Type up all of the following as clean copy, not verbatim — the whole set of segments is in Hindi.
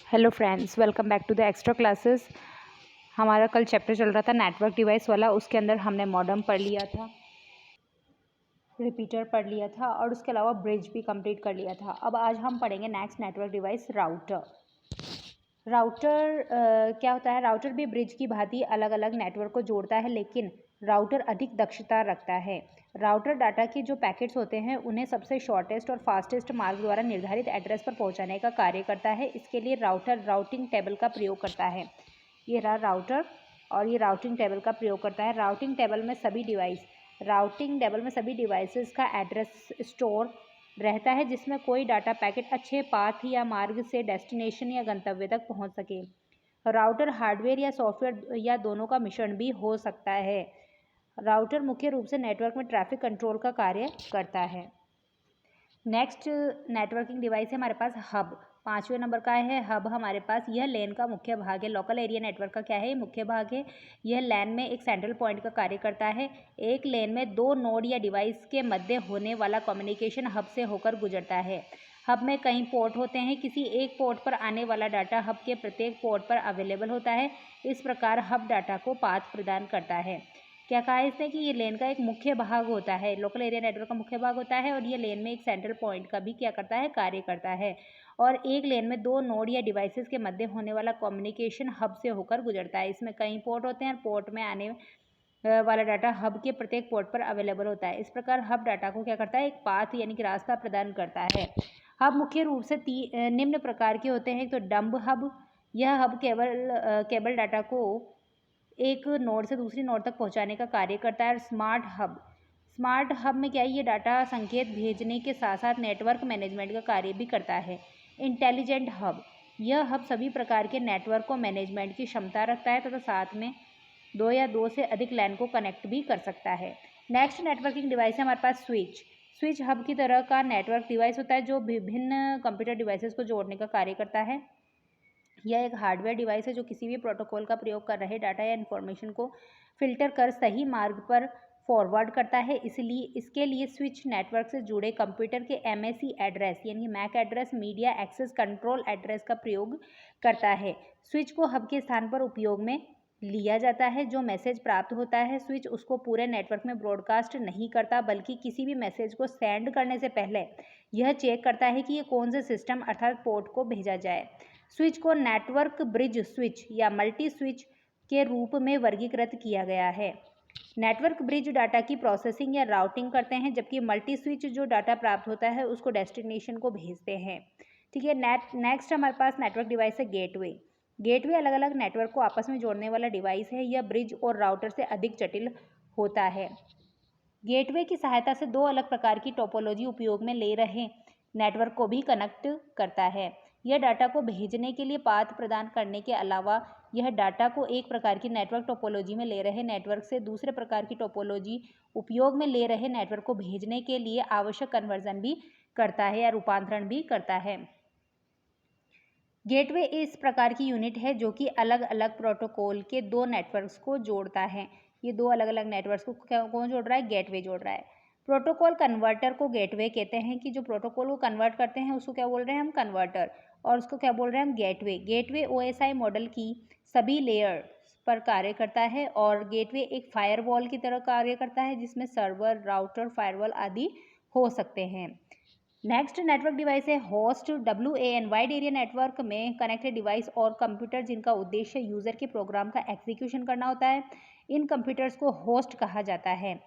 Hello friends, welcome back to the extra classes. हमारा कल चैप्टर चल रहा था नेटवर्क डिवाइस वाला। उसके अंदर हमने मॉडेम पढ़ लिया था, रिपीटर पढ़ लिया था और उसके अलावा ब्रिज भी कंप्लीट कर लिया था। अब आज हम पढ़ेंगे next network device router. Router क्या होता है? राउटर भी ब्रिज की भांति अलग अलग नेटवर्क को जोड़ता है, लेकिन राउटर अधिक दक्षता रखता है। राउटर डाटा के जो पैकेट्स होते हैं उन्हें सबसे शॉर्टेस्ट और फास्टेस्ट मार्ग द्वारा निर्धारित एड्रेस पर पहुंचाने का कार्य करता है। इसके लिए राउटर राउटिंग टेबल का प्रयोग करता है। ये रहा राउटर और ये राउटिंग टेबल का प्रयोग करता है। राउटिंग टेबल में सभी डिवाइसेस का एड्रेस स्टोर रहता है, जिसमें कोई डाटा पैकेट अच्छे पाथ या मार्ग से डेस्टिनेशन या गंतव्य तक पहुंच सके। राउटर हार्डवेयर या सॉफ्टवेयर या दोनों का मिश्रण भी हो सकता है। राउटर मुख्य रूप से नेटवर्क में ट्रैफिक कंट्रोल का कार्य करता है। नेक्स्ट नेटवर्किंग डिवाइस है हमारे पास हब। 5वें नंबर का है हब हमारे पास। यह लैन का मुख्य भाग है। लोकल एरिया नेटवर्क का क्या है? मुख्य भाग है। यह लैन में एक सेंट्रल पॉइंट का कार्य करता है। एक लैन में दो नोड या डिवाइस के मध्य होने वाला कम्युनिकेशन हब से होकर गुजरता है। हब में कई पोर्ट होते हैं। किसी एक पोर्ट पर आने वाला डाटा हब के प्रत्येक पोर्ट पर अवेलेबल होता है। इस प्रकार हब डाटा को पाथ प्रदान करता है। क्या कहा है इसने कि ये लेन का एक मुख्य भाग होता है, लोकल एरिया नेटवर्क का मुख्य भाग होता है, और ये लेन में एक सेंट्रल पॉइंट का भी क्या करता है? कार्य करता है। और एक लेन में दो नोड या डिवाइसेस के मध्य होने वाला कम्युनिकेशन हब से होकर गुजरता है। इसमें कई पोर्ट होते हैं और पोर्ट में आने वाला डाटा हब के प्रत्येक पोर्ट पर अवेलेबल होता है। इस प्रकार हब डाटा को क्या करता है? एक पाथ यानी कि रास्ता प्रदान करता है। हब मुख्य रूप से निम्न प्रकार के होते हैं। तो डंब हब, यह हब केबल डाटा को एक नोड से दूसरी नोड तक पहुंचाने का कार्य करता है। और स्मार्ट हब में क्या है? ये डाटा संकेत भेजने के साथ साथ नेटवर्क मैनेजमेंट का कार्य भी करता है। इंटेलिजेंट हब, यह हब सभी प्रकार के नेटवर्क को मैनेजमेंट की क्षमता रखता है तथा साथ में दो या दो से अधिक लैन को कनेक्ट भी कर सकता है। नेक्स्ट नेटवर्किंग डिवाइस है हमारे पास स्विच हब की तरह का नेटवर्क डिवाइस होता है जो विभिन्न कंप्यूटर डिवाइसेस को जोड़ने का कार्य करता है। यह एक हार्डवेयर डिवाइस है जो किसी भी प्रोटोकॉल का प्रयोग कर रहे डाटा या इन्फॉर्मेशन को फिल्टर कर सही मार्ग पर फॉरवर्ड करता है। इसलिए इसके लिए स्विच नेटवर्क से जुड़े कंप्यूटर के एमएसी एड्रेस यानी MAC address, media access control address का प्रयोग करता है। स्विच को हब के स्थान पर उपयोग में लिया जाता है। जो मैसेज प्राप्त होता है स्विच उसको पूरे नेटवर्क में ब्रॉडकास्ट नहीं करता, बल्कि किसी भी मैसेज को सेंड करने से पहले यह चेक करता है कि ये कौन से सिस्टम अर्थात पोर्ट को भेजा जाए। स्विच को नेटवर्क ब्रिज स्विच या मल्टी स्विच के रूप में वर्गीकृत किया गया है। नेटवर्क ब्रिज डाटा की प्रोसेसिंग या राउटिंग करते हैं, जबकि मल्टी स्विच जो डाटा प्राप्त होता है उसको डेस्टिनेशन को भेजते हैं। ठीक है। नेक्स्ट हमारे पास नेटवर्क डिवाइस है गेटवे अलग अलग नेटवर्क को आपस में जोड़ने वाला डिवाइस है। यह ब्रिज और राउटर से अधिक जटिल होता है। गेटवे की सहायता से दो अलग प्रकार की टोपोलॉजी उपयोग में ले रहे नेटवर्क को भी कनेक्ट करता है। यह डाटा को भेजने के लिए पाथ प्रदान करने के अलावा यह डाटा को एक प्रकार की नेटवर्क टोपोलॉजी में ले रहे नेटवर्क से दूसरे प्रकार की टोपोलॉजी उपयोग में ले रहे नेटवर्क को भेजने के लिए आवश्यक कन्वर्जन भी करता है या रूपांतरण भी करता है। गेटवे इस प्रकार की यूनिट है जो कि अलग अलग प्रोटोकॉल के दो नेटवर्क्स को जोड़ता है। ये दो अलग अलग नेटवर्क्स को कौन जोड़ रहा है? गेटवे जोड़ रहा है। प्रोटोकॉल कन्वर्टर को गेटवे कहते हैं कि जो प्रोटोकॉल को कन्वर्ट करते हैं उसको क्या बोल रहे हैं हम? कन्वर्टर। और उसको क्या बोल रहे हैं हम? गेटवे। गेटवे ओएसआई मॉडल की सभी लेयर्स पर कार्य करता है और गेटवे एक फायरवॉल की तरह कार्य करता है जिसमें सर्वर, राउटर, फायरवॉल आदि हो सकते हैं। नेक्स्ट नेटवर्क डिवाइस है host WAN। Wide area network में कनेक्टेड डिवाइस और कंप्यूटर जिनका उद्देश्य यूज़र के प्रोग्राम का एग्जीक्यूशन करना होता है, इन कंप्यूटर्स को होस्ट कहा जाता है।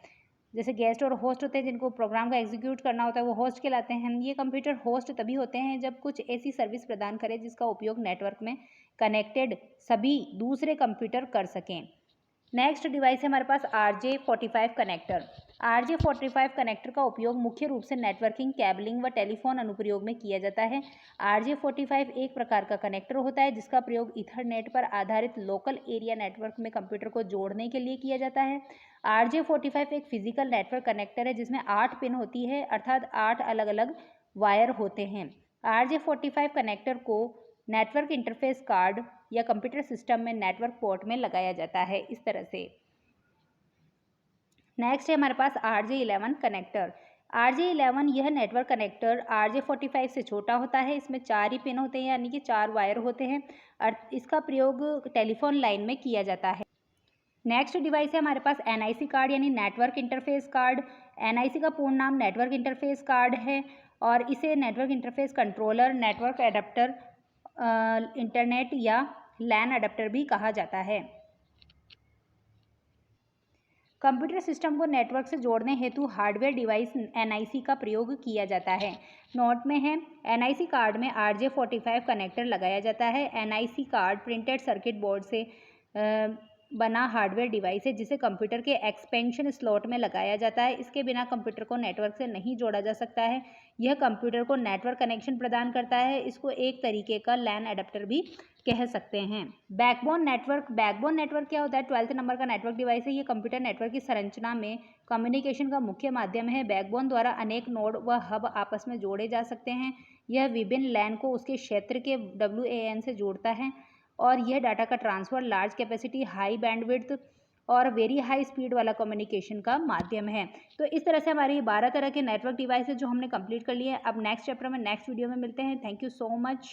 जैसे गेस्ट और होस्ट होते हैं, जिनको प्रोग्राम का एग्जीक्यूट करना होता है वो होस्ट कहलाते हैं। ये कंप्यूटर होस्ट तभी होते हैं जब कुछ ऐसी सर्विस प्रदान करें जिसका उपयोग नेटवर्क में कनेक्टेड सभी दूसरे कंप्यूटर कर सकें। नेक्स्ट डिवाइस है हमारे पास RJ45 कनेक्टर। RJ45 कनेक्टर का उपयोग मुख्य रूप से नेटवर्किंग, कैबलिंग व टेलीफोन अनुप्रयोग में किया जाता है। RJ45 एक प्रकार का कनेक्टर होता है जिसका प्रयोग ईथरनेट पर आधारित लोकल एरिया नेटवर्क में कंप्यूटर को जोड़ने के लिए किया जाता है। RJ45 एक फिजिकल नेटवर्क कनेक्टर है जिसमें 8 पिन होती है, अर्थात 8 अलग अलग वायर होते हैं। RJ45 कनेक्टर को नेटवर्क इंटरफेस कार्ड या कंप्यूटर सिस्टम में नेटवर्क पोर्ट में लगाया जाता है इस तरह से। नेक्स्ट है हमारे पास RJ11 कनेक्टर। RJ11 यह नेटवर्क कनेक्टर RJ45 से छोटा होता है। इसमें 4 ही पिन होते हैं, यानी कि 4 वायर होते हैं और इसका प्रयोग टेलीफोन लाइन में किया जाता है। नेक्स्ट डिवाइस है हमारे पास NIC कार्ड यानी नेटवर्क इंटरफेस कार्ड। NIC का पूर्ण नाम नेटवर्क इंटरफेस कार्ड है और इसे network interface controller, network adapter, internet या LAN एडाप्टर भी कहा जाता है। कंप्यूटर सिस्टम को नेटवर्क से जोड़ने हेतु हार्डवेयर डिवाइस NIC का प्रयोग किया जाता है। नोट में है NIC कार्ड में RJ45 कनेक्टर लगाया जाता है। NIC card printed circuit board से बना हार्डवेयर डिवाइस है जिसे कंप्यूटर के एक्सपेंशन स्लॉट में लगाया जाता है। इसके बिना कंप्यूटर को नेटवर्क से नहीं जोड़ा जा सकता है। यह कंप्यूटर को नेटवर्क कनेक्शन प्रदान करता है। इसको एक तरीके का LAN एडाप्टर भी कह सकते हैं। बैकबोन नेटवर्क क्या होता है? 12th नंबर का नेटवर्क डिवाइस है। ये कंप्यूटर नेटवर्क की संरचना में कम्युनिकेशन का मुख्य माध्यम है। बैकबोन द्वारा अनेक नोड व हब आपस में जोड़े जा सकते हैं। यह विभिन्न LAN को उसके क्षेत्र के WAN से जोड़ता है और यह डाटा का transfer, large capacity, high bandwidth और वेरी हाई स्पीड वाला कम्युनिकेशन का माध्यम है। तो इस तरह से हमारी 12 तरह के नेटवर्क डिवाइस है जो हमने कंप्लीट कर लिए हैं। अब नेक्स्ट चैप्टर में नेक्स्ट वीडियो में मिलते हैं। Thank you so much.